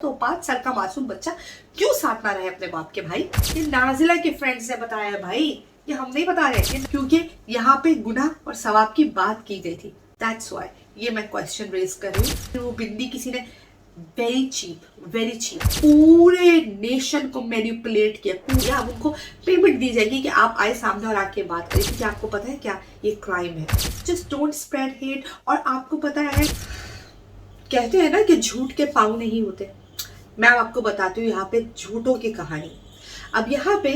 तो 5 साल का मासूम बच्चा क्यों साथ ना रहे अपने बाप के भाई? ये नाजिला के फ्रेंड्स ने बताया है भाई, ये हम नहीं बता रहे, क्योंकि यहाँ पे गुनाह और सवाब की बात की गई थी। दैट्स व्हाई ये मैं क्वेश्चन रेज कर रही हूँ। वो बिंदी किसी ने वेरी चीप पूरे नेशन को मैनिपुलेट किया। अब उनको पेमेंट दी जाएगी कि आप आए सामने और आके बात करें, क्योंकि आपको पता है क्या ये क्राइम है। Just don't spread hate. और आपको पता है, कहते हैं ना कि झूठ के पाँव नहीं होते। मैं आपको बताती हूँ यहाँ पे झूठों की कहानी। अब यहाँ पे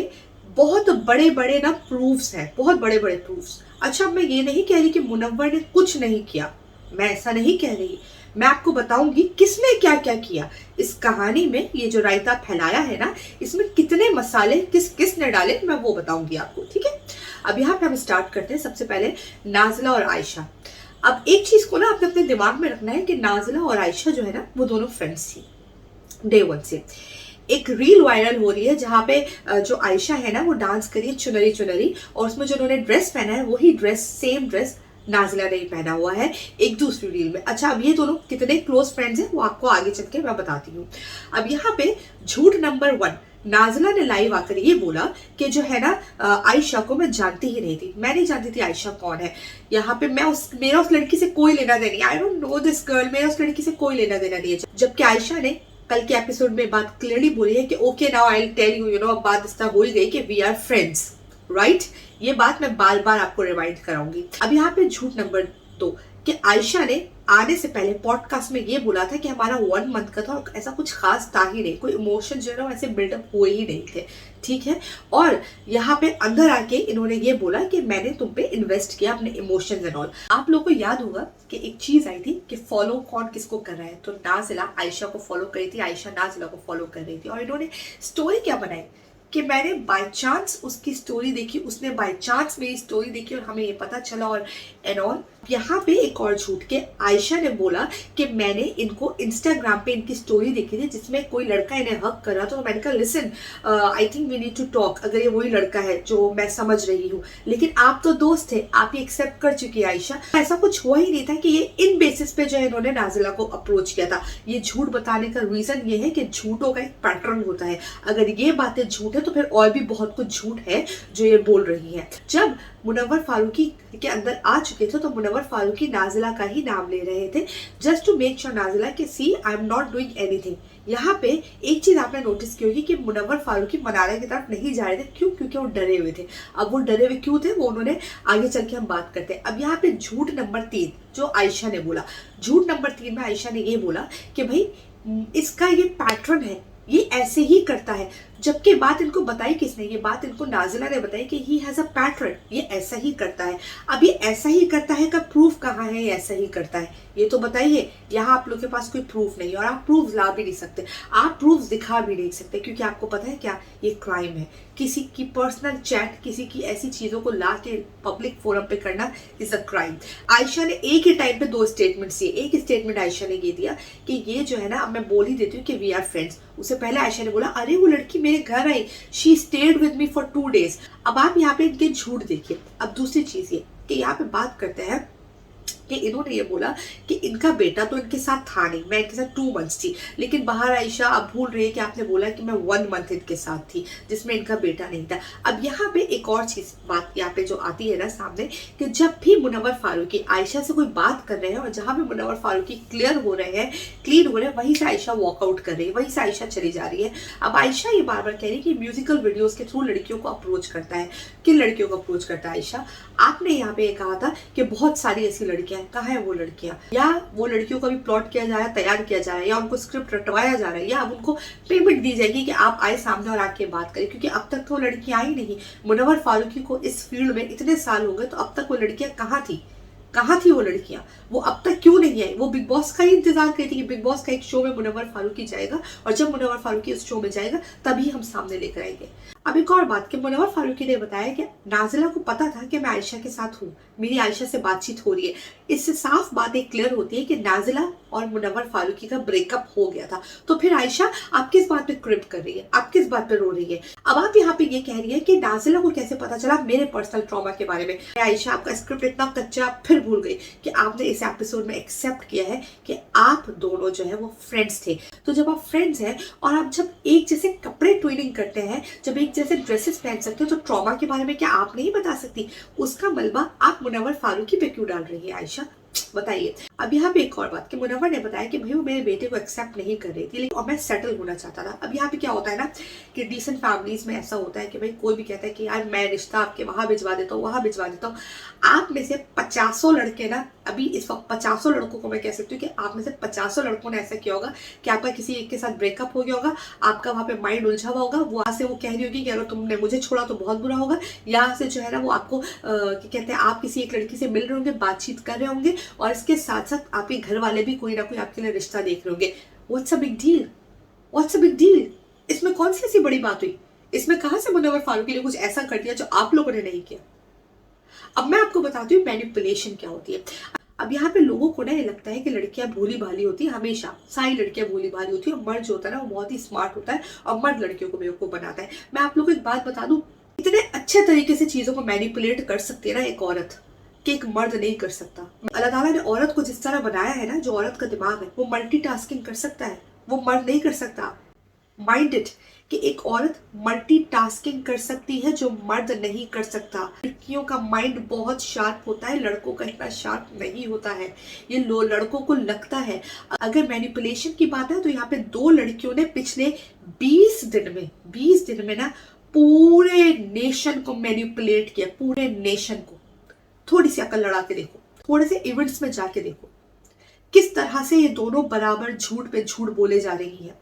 बहुत बड़े बड़े ना प्रूफ्स हैं, बहुत बड़े बड़े प्रूफ्स। अच्छा, मैं ये नहीं कह रही कि मुनव्वर ने कुछ नहीं किया, मैं ऐसा नहीं कह रही। मैं आपको बताऊंगी किसने क्या क्या किया इस कहानी में। ये जो रायता फैलाया है ना, इसमें कितने मसाले किसने डाले, मैं वो बताऊंगी आपको, ठीक है। अब यहाँ पे हम स्टार्ट करते हैं। सबसे पहले नाजिला और आयशा। अब एक चीज को ना आपने अपने दिमाग में रखना है कि नाजिला और आयशा जो है ना, वो दोनों फ्रेंड्स थी डे वन से। एक रील वायरल हो रही है जहाँ पे जो आयशा है ना, वो डांस करी है चुनरी, और उसमें जो उन्होंने ड्रेस पहना है वही ड्रेस, सेम ड्रेस नाजिला ने पहना हुआ है एक दूसरी रील में। अच्छा, अब ये दोनों कितने क्लोज फ्रेंड्स हैं वो आपको आगे चल के मैं बताती हूँ। अब यहाँ पे झूठ नंबर 1, नाजिला ने लाइव आकर ये बोला कि जो है ना, आयशा को मैं जानती ही नहीं थी, मैं नहीं जानती थी आयशा कौन है। यहाँ पे मेरा उस लड़की से कोई लेना देना नहीं, I don't know this girl, मेरा उस लड़की से कोई लेना देना नहीं है। जबकि आयशा ने कल के एपिसोड में बात क्लियरली बोली है कि okay now I will tell you, you know, अब बात इस तरह हो ही गई कि वी आर फ्रेंड्स, राइट। ये बात मैं बार बार आपको रिमाइंड कराऊंगी। अब यहाँ पे झूठ नंबर 2 कि आयशा ने आने से पहले पॉडकास्ट में ये बोला था कि हमारा 1 मंथ का था और ऐसा कुछ खास था ही नहीं, कोई इमोशन जो है ना ऐसे बिल्डअप हुए ही नहीं थे, ठीक है। और यहाँ पे अंदर आके इन्होंने ये बोला कि मैंने तुम पे इन्वेस्ट किया अपने इमोशंस एंड ऑल। आप लोगों को याद होगा कि एक चीज आई थी कि फॉलो कौन किसको कर रहा है, तो नाजिला आयशा को फॉलो कर रही थी, आयशा नाजिला को फॉलो कर रही थी। और इन्होंने स्टोरी क्या बनाई कि मैंने बाय चांस उसकी स्टोरी देखी, उसने बाय चांस मेरी स्टोरी देखी और हमें ये पता चला और एंड ऑल। यहाँ पे एक और झूठ के आयशा ने बोला कि मैंने इनको इंस्टाग्राम पे इनकी स्टोरी देखी थी जिसमें कोई लड़का इन्हें हक कर रहा था, तो मैंने कहा listen, I think we need to talk, अगर ये वही लड़का है जो मैं समझ रही हूँ। लेकिन आप तो दोस्त थे, आप ये एक्सेप्ट कर चुकी है आयशा। ऐसा कुछ हुआ ही नहीं था कि ये इन बेसिस पे जो है इन्होंने नाजिला को अप्रोच किया था। ये झूठ बताने का रीजन ये है कि झूठों का एक पैटर्न होता है। अगर ये बातें झूठ है तो फिर और भी बहुत कुछ झूठ है जो ये बोल रही है। जब मुनव्वर फारूकी के अंदर आ चुके थे तो मुनव्वर फारूकी नाजिला का ही नाम ले रहे थे, just to make sure Nazila कि see I am not doing anything. यहाँ पे एक चीज आपने नोटिस की होगी कि मुनव्वर फारूकी मनारा की तरफ नहीं जा रहे थे। क्यों? क्योंकि वो डरे हुए थे। अब वो डरे हुए क्यों थे वो उन्होंने आगे चल के हम बात करते हैं। अब यहाँ पे झूठ नंबर 3 जो आयशा ने बोला, झूठ नंबर 3 में आयशा ने ये बोला कि भाई इसका ये पैटर्न है, ये ऐसे ही करता है। जबकि बात इनको बताई किसने? ये बात इनको नाजिला ने बताई कि ही हैज अ पैटर्न, ये ऐसा ही करता है। अब ये ऐसा ही करता है का प्रूफ कहाँ है? ये ऐसा ही करता है ये तो बताइए। यहाँ आप लोग के पास कोई प्रूफ नहीं और आप प्रूफ ला भी नहीं सकते, आप प्रूफ दिखा भी नहीं सकते, क्योंकि आपको पता है क्या, ये क्राइम है। किसी की पर्सनल चैट, किसी की ऐसी चीजों को ला के पब्लिक फोरम पे करना इज अ क्राइम। आयशा ने एक ही टाइम पे 2 स्टेटमेंट्स दिए। एक स्टेटमेंट आयशा ने ये दिया कि ये जो है ना, अब मैं बोल ही देती हूँ कि वी आर फ्रेंड्स। उससे पहले आयशा ने बोला अरे वो लड़की मेरे घर आई, she stayed with me for 2 days। अब आप यहाँ पे इनके झूठ देखिए। अब दूसरी चीज ये कि यहाँ पे बात करते हैं कि इन्होंने ये बोला कि इनका बेटा तो इनके साथ था नहीं, मैं इनके साथ 2 months थी। लेकिन बाहर आयशा अब भूल रही है कि आपने बोला कि मैं 1 month इनके साथ थी जिसमें इनका बेटा नहीं था। अब यहाँ पे एक और चीज बात यहाँ पे जो आती है ना सामने, कि जब भी मुनव्वर फारूकी आयशा से कोई बात कर रहे हैं और जहां भी मुनव्वर फारूकी क्लियर हो रहे हैं, क्लीन हो रहे हैं, वहीं से आयशा वॉकआउट कर रही है, वहीं से आयशा चली जा रही है। अब आयशा ये बार बार कह रही है कि म्यूजिकल वीडियोज के थ्रू लड़कियों को अप्रोच करता है। किन लड़कियों को अप्रोच करता है आयशा? आपने यहाँ पे कहा था कि बहुत सारी ऐसी लड़कियां हैं, कहाँ है वो लड़कियां? या वो लड़कियों का भी प्लॉट किया जा रहा है, तैयार किया जा रहा है, या उनको स्क्रिप्ट रटवाया जा रहा है, या अब उनको पेमेंट दी जाएगी कि आप आए सामने और आके बात करें? क्योंकि अब तक तो लड़कियां आई नहीं। मुनव्वर फारूकी को इस फील्ड में इतने साल हो गए, तो अब तक वो लड़कियां कहाँ थी? कहाँ थी वो लड़कियां? वो अब तक क्यों नहीं आई? वो बिग बॉस का ही इंतजार कर रही थी कि बिग बॉस का एक शो में मुनव्वर फारूकी जाएगा और जब मुनव्वर फारूकी उस शो में जाएगा तभी हम सामने लेकर आएंगे। अब एक और बात कि मुनव्वर फारूकी ने बताया कि नाजिला को पता था कि मैं आयशा के साथ हूँ, मेरी आयशा से बातचीत हो रही है। इससे साफ बात एक क्लियर होती है कि नाजिला और मुनव्वर फारूकी का ब्रेकअप हो गया था। तो फिर आयशा आप किस बात पे क्रिप कर रही है, आप किस बात पे रो रही है? अब आप यहाँ पे ये कह रही है कि नाजिला को कैसे पता चला मेरे पर्सनल ट्रॉमा के बारे में। आयशा आपका स्क्रिप्ट इतना कच्चा फिर भूल गई कि आपने इस एपिसोड में एक्सेप्ट किया है कि आप दोनों जो है वो फ्रेंड्स थे। तो जब आप फ्रेंड्स हैं और आप जब एक जैसे कपड़े ट्विनिंग करते हैं, जब एक जैसे ड्रेसेस पहन सकते हो, तो ट्रॉमा के बारे में क्या आप नहीं बता सकती? उसका मलबा आप मुनव्वर फारूकी पे क्यों डाल रही है आयशा? बताइए। अब यहाँ पे एक और बात कि मुनव्वर ने बताया कि भाई वो मेरे बेटे को एक्सेप्ट नहीं कर रही थी, लेकिन और मैं सेटल होना चाहता था। अब यहाँ पे क्या होता है ना कि डिसेंट फैमिलीज में ऐसा होता है कि भाई कोई भी कहता है कि यार मैं रिश्ता आपके वहां भिजवा देता हूँ, वहां भिजवा देता हूँ। आप में से 50 लड़के ना, अभी इस वक्त 50 लड़कों को मैं कह सकती हूँ कि आप में से 50 लड़कों ने ऐसा किया होगा कि आपका किसी एक के साथ ब्रेकअप हो गया होगा, आपका वहां पे माइंड उलझा हुआ होगा, वहां से वो कह रही होगी कि अगर तुमने मुझे छोड़ा तो बहुत बुरा होगा। यहाँ से जो है ना वो आपको कहते हैं आप किसी एक लड़की से मिल रहे होंगे, बातचीत कर रहे होंगे, और इसके साथ साथ आपके घर वाले भी कोई ना कोई आपके लिए रिश्ता देख रहे होंगे। What's a big deal? What's a big deal? इसमें कौन सी ऐसी बड़ी बात हुई? इसमें कहां से मुनव्वर फारूकी ने कुछ ऐसा कर दिया जो आप लोगों ने नहीं किया? अब मैं आपको बताती हूँ मैनिपुलेशन क्या होती है। अब यहाँ पे लोगों को ना ये लगता है कि लड़कियां भोली भाली होती है, हमेशा सारी लड़कियां भोली भाली होती है, और मर्द जो होता है ना वो बहुत ही स्मार्ट होता है और मर्द लड़कियों को बेवकूफ बनाता है। मैं आप लोगों को एक बात बता दूं, इतने अच्छे तरीके से चीजों को मैनिपुलेट कर सकती है ना एक औरत कि एक मर्द नहीं कर सकता। अल्लाह ताला ने औरत को जिस तरह बनाया है ना, जो औरत का दिमाग है वो मल्टीटास्किंग कर सकता है, वो मर्द नहीं कर सकता। माइंड इट कि एक औरत मल्टीटास्किंग कर सकती है जो मर्द नहीं कर सकता। लड़कियों का माइंड बहुत शार्प होता है, लड़कों का इतना शार्प नहीं होता है, ये लड़कों को लगता है। अगर मैनिपुलेशन की बात है तो यहाँ पे 2 लड़कियों ने पिछले 20 दिन में ना पूरे नेशन को मैनिपुलेट किया, पूरे नेशन को। थोड़ी सी अकल लड़ा के देखो, थोड़े से इवेंट्स में जाके देखो किस तरह से ये दोनों बराबर झूठ पे झूठ बोले जा रही हैं,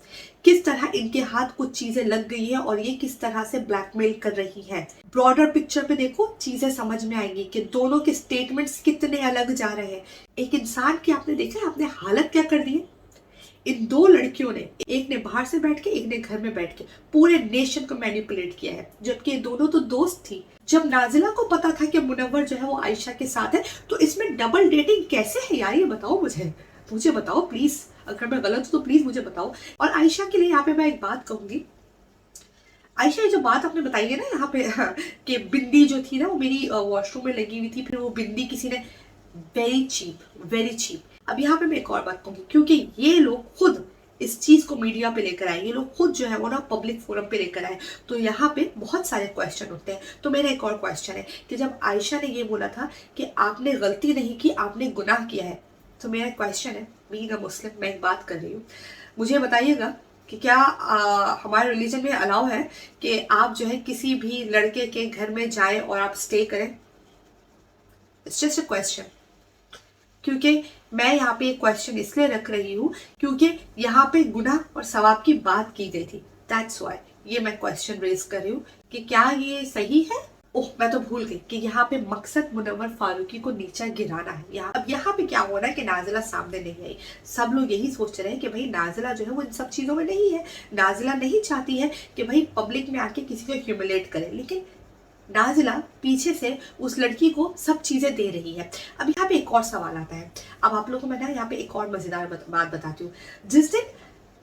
किस तरह इनके हाथ कुछ चीजें लग गई हैं और ये किस तरह से ब्लैकमेल कर रही हैं। ब्रॉडर पिक्चर पे देखो, चीजें समझ में आएंगी कि दोनों के स्टेटमेंट्स कितने अलग जा रहे हैं। एक इंसान की आपने देखा आपने हालत क्या कर दी है। इन 2 लड़कियों ने, एक ने बाहर से बैठ के, एक ने घर में बैठ के पूरे नेशन को मैनिपुलेट किया है, जबकि ये दोनों तो दोस्त थी। जब नाजिला को पता था कि मुनव्वर जो है वो आयशा के साथ है, तो इसमें डबल डेटिंग कैसे है यार? ये बताओ मुझे बताओ प्लीज। अगर मैं गलत हूं तो प्लीज मुझे बताओ। और आयशा के लिए यहाँ पे मैं एक बात कहूंगी, आयशा ये जो बात आपने बताई है ना यहाँ पे कि बिंदी जो थी ना वो मेरी वॉशरूम में लगी हुई थी, फिर वो बिंदी किसी ने, वेरी चीप। अब यहाँ पे मैं एक और बात कहूंगी, क्योंकि ये लोग खुद इस चीज को मीडिया पे लेकर आए, ये लोग खुद जो है वो ना पब्लिक फोरम पे लेकर आए, तो यहाँ पे बहुत सारे क्वेश्चन उठते हैं। तो मेरा एक और क्वेश्चन है कि जब आयशा ने ये बोला था कि आपने गलती नहीं की, आपने गुनाह किया है, तो मेरा क्वेश्चन है, बीइंग अ मुस्लिम मैं एक बात कर रही हूँ, मुझे बताइएगा कि क्या हमारे रिलीजन में अलाउ है कि आप जो है किसी भी लड़के के घर में जाएं और आप स्टे करें? It's just a question. क्योंकि मैं यहाँ पे एक क्वेश्चन इसलिए रख रही हूँ क्योंकि यहाँ पे गुनाह और सवाब की बात की गई थी, दैट्स व्हाई ये मैं क्वेश्चन रेज कर रही हूँ कि क्या ये सही है। ओह मैं तो भूल गई कि यहाँ पे मकसद मुनव्वर फारूकी को नीचा गिराना है। अब यहाँ पे क्या हो रहा है कि नाजिला सामने नहीं आई, सब लोग यही सोच रहे हैं कि भाई नाजिला जो है वो इन सब चीजों में नहीं है, नाजिला नहीं चाहती है कि भाई पब्लिक में आके किसी को ह्यूमिलेट करे, लेकिन नाजिला पीछे से उस लड़की को सब चीजें दे रही है। अब यहाँ पे एक और सवाल आता है। अब आप लोगों को मैं ना यहाँ पे एक और मजेदार बात बताती हूँ। जिस दिन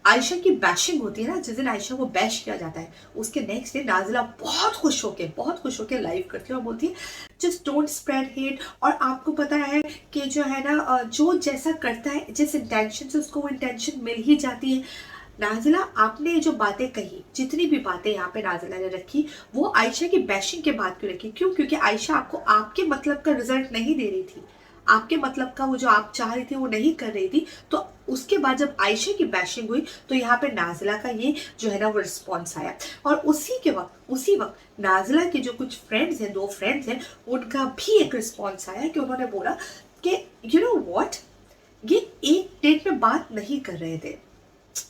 आयशा की बैशिंग होती है ना, जिस दिन आयशा को बैश किया जाता है, उसके नेक्स्ट डे नाजिला बहुत खुश होके लाइव करती है और बोलती है जस्ट डोंट स्प्रेड हेट। और आपको पता है कि जो है ना जो जैसा करता है, जिस इंटेंशन से उसको वो इंटेंशन मिल ही जाती है। नाजिला आपने जो बातें कही, जितनी भी बातें यहाँ पे नाजिला ने रखी, वो आयशा की बैशिंग के बाद क्यों रखी? क्यों? क्योंकि आयशा आपको आपके मतलब का रिजल्ट नहीं दे रही थी, आपके मतलब का वो जो आप चाह रही थी वो नहीं कर रही थी। तो उसके बाद जब आयशा की बैशिंग हुई तो यहाँ पे नाजिला का ये जो है ना वो रिस्पॉन्स आया। और उसी वक्त नाजिला के जो कुछ फ्रेंड्स हैं, 2 फ्रेंड्स हैं, उनका भी एक रिस्पॉन्स आया कि उन्होंने बोला कि यू नो व्हाट, ये एक डेट में बात नहीं कर रहे थे,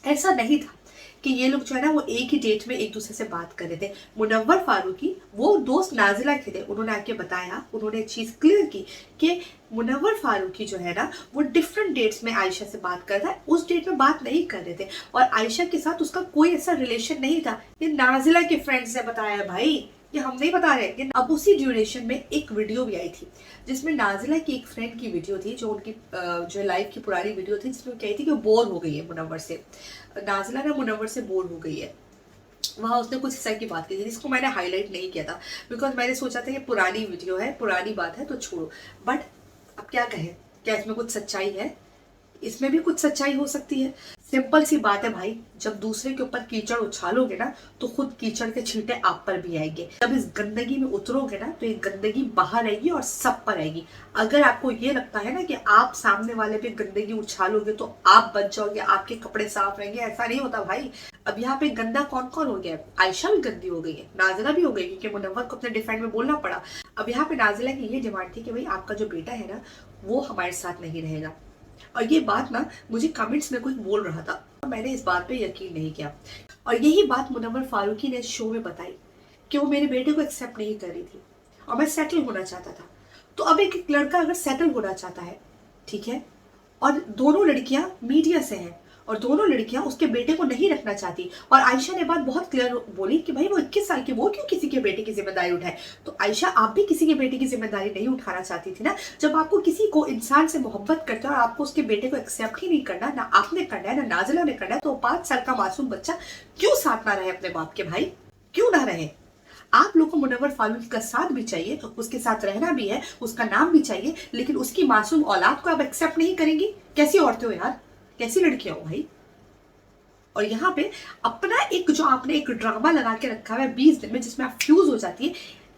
ऐसा नहीं था। कि ये लोग जो है ना वो एक ही डेट में एक दूसरे से बात कर रहे थे। मुनव्वर फारूकी वो दोस्त नाजिला के थे, उन्होंने आके बताया, उन्होंने एक चीज़ क्लियर की कि मुनव्वर फारूकी जो है ना वो डिफरेंट डेट्स में आयशा से बात कर रहा है, उस डेट में बात नहीं कर रहे थे और आयशा के साथ उसका कोई ऐसा रिलेशन नहीं था। ये नाजिला के फ्रेंड्स ने बताया भाई, ये हम नहीं बता रहे। अब उसी ड्यूरेशन में एक वीडियो भी आई थी जिसमें नाजिला की एक फ्रेंड की वीडियो थी, जो उनकी जो लाइफ की पुरानी वीडियो थी, जिसमें कही थी कि वो बोर हो गई है मुनव्वर से, नाजिला ना मुनव्वर से बोर हो गई है। वहाँ उसने कुछ हिस्सा की बात की थी जिसको मैंने हाईलाइट नहीं किया था बिकॉज मैंने सोचा था कि पुरानी वीडियो है, पुरानी बात है तो छोड़ो। बट अब क्या कहें, क्या इसमें कुछ सच्चाई है? इसमें भी कुछ सच्चाई हो सकती है। सिंपल सी बात है भाई, जब दूसरे के ऊपर कीचड़ उछालोगे ना तो खुद कीचड़ के छींटे आप पर भी आएंगे। जब इस गंदगी में उतरोगे ना तो ये गंदगी बाहर आएगी और सब पर आएगी। अगर आपको ये लगता है ना कि आप सामने वाले पे गंदगी उछालोगे तो आप बच जाओगे, आपके कपड़े साफ रहेंगे, ऐसा नहीं होता भाई। अब यहाँ पे गंदा कौन कौन हो गया है? आयशा भी गंदी हो गई है, नाजिला भी हो गई क्योंकि मुनव्वर को अपने डिफेंड में बोलना पड़ा। अब यहाँ पे नाजिला की ये डिमांड थी कि भाई आपका जो बेटा है ना वो हमारे साथ नहीं रहेगा। और ये बात ना मुझे कमेंट्स में कोई बोल रहा था, मैंने इस बात पे यकीन नहीं किया। और यही बात मुनव्वर फारूकी ने शो में बताई कि वो मेरे बेटे को एक्सेप्ट नहीं कर रही थी और मैं सेटल होना चाहता था। तो अब एक लड़का अगर सेटल होना चाहता है, ठीक है, और दोनों लड़कियां मीडिया से हैं और दोनों लड़कियां उसके बेटे को नहीं रखना चाहती, और आयशा ने बात बहुत क्लियर बोली कि भाई वो 21 साल की, वो क्यों किसी के बेटे की जिम्मेदारी उठाए। तो आयशा, आप भी किसी के बेटे की जिम्मेदारी नहीं उठाना चाहती थी ना। जब आपको किसी को इंसान से मोहब्बत करते हो और आपको उसके बेटे को एक्सेप्ट ही नहीं करना, ना आपने करना है ना नाजिला ने करना है, तो 5 साल का मासूम बच्चा क्यों साथ ना रहे अपने बाप के? भाई क्यों ना रहे? आप लोगों को मुनव्वर फारूकी का साथ भी चाहिए, उसके साथ रहना भी है, उसका नाम भी चाहिए, लेकिन उसकी मासूम औलाद को आप एक्सेप्ट नहीं करेंगी? कैसी औरतें हो यार, कैसी लड़कियां हो भाई। और यहाँ पे अपना एक जो आपने एक ड्रामा लगा के रखा है 20 दिन में, जिसमें आप फ्यूज हो जाती है।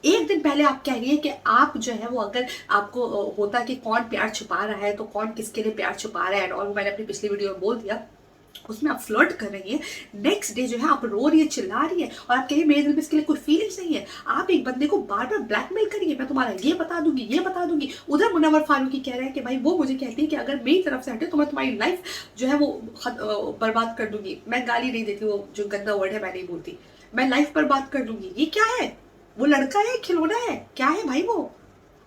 एक दिन पहले आप कह रही है कि आप जो है वो, अगर आपको होता कि कौन प्यार छुपा रहा है तो कौन किसके लिए प्यार छुपा रहा है, और मैंने अपनी पिछली वीडियो में बोल दिया, उसमें आप फ्लर्ट कर रही है। नेक्स्ट डे जो है आप रो रही है, चिल्ला रही है और आप कहिए मेरे दिल में इसके लिए कोई फीलिंग्स नहीं है। आप एक बंदे को बार बार ब्लैकमेल करिए, मैं तुम्हारा ये बता दूंगी, ये बता दूंगी। उधर मुनव्वर फारूकी कह रहा है कि भाई वो मुझे कहती है कि अगर मेरी तरफ से हटे तो मैं तुम्हारी लाइफ जो है वो बर्बाद कर दूंगी। मैं गाली नहीं देती, वो जो गंदा वर्ड है मैं नहीं बोलती, मैं लाइफ बर्बाद कर दूंगी। ये क्या है? वो लड़का है, खिलौना है, क्या है भाई? वो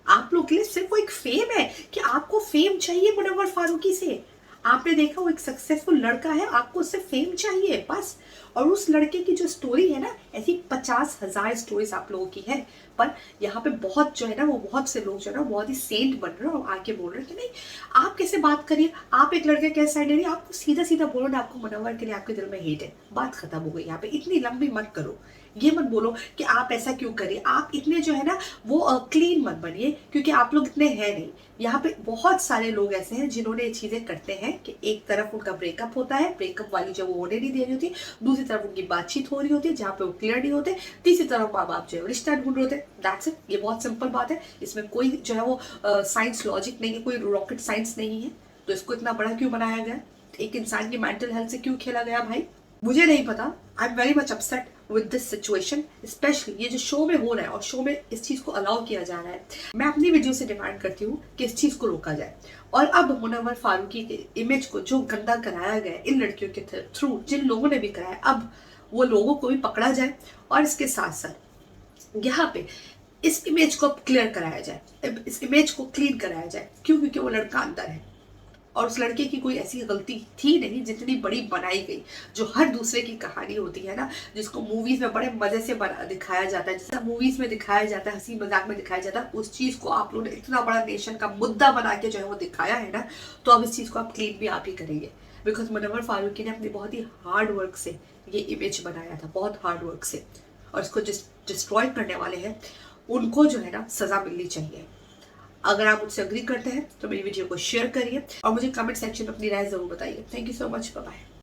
आप लोग के लिए सिर्फ वो एक फेम है कि आपको फेम चाहिए मुनव्वर फारूकी से। आपने देखा वो एक सक्सेसफुल लड़का है, आपको उससे फेम चाहिए बस। और उस लड़के की जो स्टोरी है ना, ऐसी 50,000 स्टोरीज आप लोगों की है, पर यहाँ पे बहुत जो है ना वो बहुत से लोग जो है ना बहुत ही सेंट बन रहे हैं और आके बोल रहे हैं कि नहीं आप कैसे बात करिए, आप एक लड़के कैसे साइड ले रही है। आपको सीधा सीधा बोलो ना आपको मुनव्वर के लिए आपके दिल में हेट है, बात खत्म हो गई। यहाँ पे इतनी लंबी मत करो, ये मत बोलो कि आप ऐसा क्यों करिए, आप इतने जो है ना वो क्लीन मत बनिए, क्योंकि आप लोग इतने हैं नहीं। यहाँ पे बहुत सारे लोग ऐसे हैं जिन्होंने ये चीजें करते हैं कि एक तरफ उनका ब्रेकअप होता है, ब्रेकअप वाली जब वो होने नहीं दे रही होती, दूसरी तरफ उनकी बातचीत हो रही होती है जहाँ पे वो क्लियर नहीं होते, तीसरी तरफ माँ बाप जो है रिश्ता ढूंढ रहे होते। दैट्स इट, ये बहुत सिंपल बात है, इसमें कोई जो है वो साइंस लॉजिक नहीं है, कोई रॉकेट साइंस नहीं है। तो इसको इतना बड़ा क्यों बनाया गया? एक इंसान की मेंटल हेल्थ से क्यों खेला गया भाई? मुझे नहीं पता। I am very much upset with this situation, specially ये जो शो में हो रहा है और शो में इस चीज को अलाउ किया जा रहा है। मैं अपनी वीडियो से डिमांड करती हूँ कि इस चीज को रोका जाए और अब मुनव्वर फारूकी के इमेज को जो गंदा कराया गया इन लड़कियों के थ्रू, जिन लोगों ने भी कराया, अब वो लोगों को भी पकड़ा जाए और इसके साथ साथ यहाँ पे इस इमेज को क्लियर कराया जाए, इस इमेज को क्लीन कराया जाए। क्यों? क्योंकि वो लड़का अंदर है और उस लड़के की कोई ऐसी गलती थी नहीं जितनी बड़ी बनाई गई। जो हर दूसरे की कहानी होती है ना, जिसको मूवीज में बड़े मजे से दिखाया जाता है, जैसा मूवीज में दिखाया जाता है, हंसी मजाक में दिखाया जाता है, उस चीज को आप लोगों ने इतना बड़ा नेशन का मुद्दा बना के जो है वो दिखाया है ना, तो अब इस चीज को आप क्लीन भी आप ही करेंगे। बिकॉज मुनव्वर फारूकी ने अपने बहुत ही हार्ड वर्क से ये इमेज बनाया था, बहुत हार्ड वर्क से, और इसको डिस्ट्रॉय करने वाले हैं उनको जो है ना सजा मिलनी चाहिए। अगर आप मुझसे अग्री करते हैं तो मेरी वीडियो को शेयर करिए और मुझे कमेंट सेक्शन में अपनी राय जरूर बताइए। Thank you so much, bye bye.